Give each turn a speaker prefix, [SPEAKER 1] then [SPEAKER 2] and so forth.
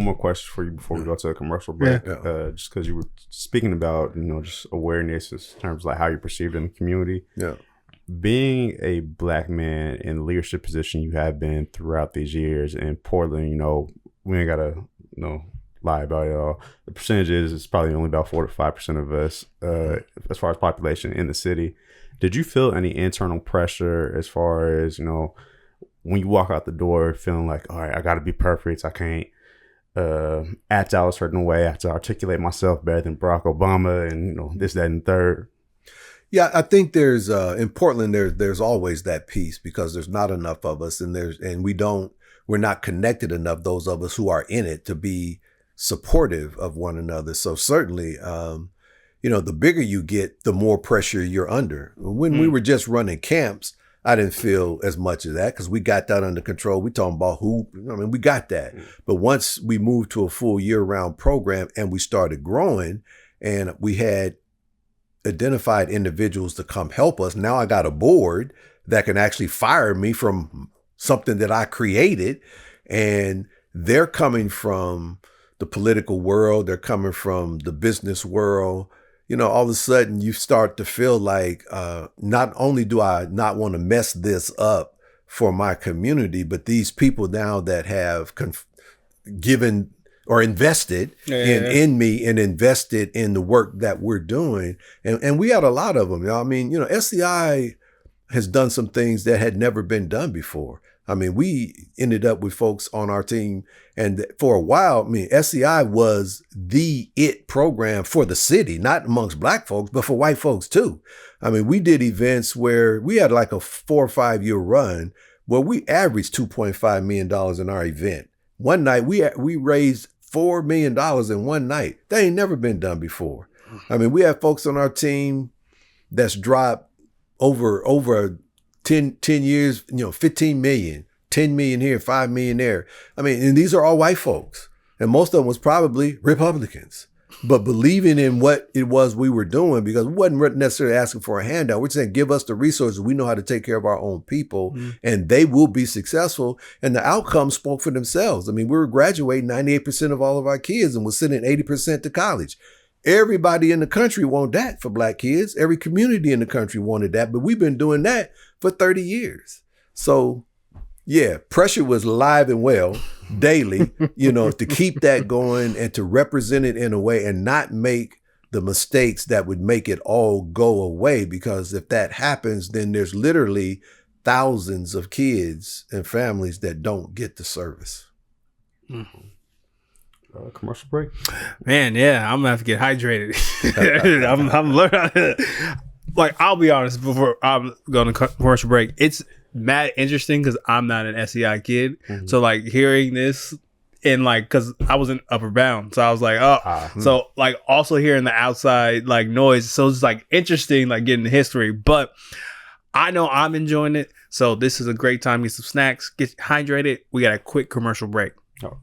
[SPEAKER 1] more question for you before we go to a commercial break.
[SPEAKER 2] Yeah.
[SPEAKER 1] Just because you were speaking about, just awareness in terms of like how you're perceived in the community.
[SPEAKER 2] Yeah.
[SPEAKER 1] Being a black man in leadership position you have been throughout these years in Portland, we ain't gotta, lie about it all. The percentage is it's probably only about 4 to 5% of us as far as population in the city. Did you feel any internal pressure as far as, when you walk out the door feeling like, all right, I got to be perfect. I can't act out a certain way. I have to articulate myself better than Barack Obama and, this, that, and third.
[SPEAKER 2] Yeah, I think there's in Portland there's always that piece because there's not enough of us and we're not connected enough, those of us who are in it, to be supportive of one another. So certainly, the bigger you get, the more pressure you're under. When we were just running camps, I didn't feel as much of that because we got that under control. We talking about we got that. But once we moved to a full year-round program and we started growing and we had identified individuals to come help us, now I got a board that can actually fire me from something that I created, and they're coming from the political world, they're coming from the business world. All of a sudden you start to feel like not only do I not want to mess this up for my community, but these people now that have given or invested in me and invested in the work that we're doing. And we had a lot of them. SCI has done some things that had never been done before. We ended up with folks on our team, and for a while, SCI was the it program for the city, not amongst black folks, but for white folks too. We did events where we had like a 4 or 5 year run where we averaged $2.5 million in our event. One night we raised $4 million in one night. That ain't never been done before. We have folks on our team that's dropped over 10 years, 15 million, 10 million here, 5 million there. And these are all white folks. And most of them was probably Republicans, but believing in what it was we were doing, because we wasn't necessarily asking for a handout. We're saying, give us the resources. We know how to take care of our own people and they will be successful. And the outcomes spoke for themselves. We were graduating 98% of all of our kids and was sending 80% to college. Everybody in the country wanted that for black kids. Every community in the country wanted that, but we've been doing that for 30 years. So yeah, pressure was alive and well daily, to keep that going and to represent it in a way and not make the mistakes that would make it all go away. Because if that happens, then there's literally thousands of kids and families that don't get the service.
[SPEAKER 1] Commercial break,
[SPEAKER 3] man. Yeah, I'm gonna have to get hydrated. I'm learning. Like, I'll be honest, before I'm going to commercial break, it's mad interesting because I'm not an SEI kid. So like hearing this and like, because I was in Upper Bound, so I was like, so like also hearing the outside like noise, so it's like interesting, like getting the history. But I know I'm enjoying it, so this is a great time to get some snacks, get hydrated. We got a quick commercial break.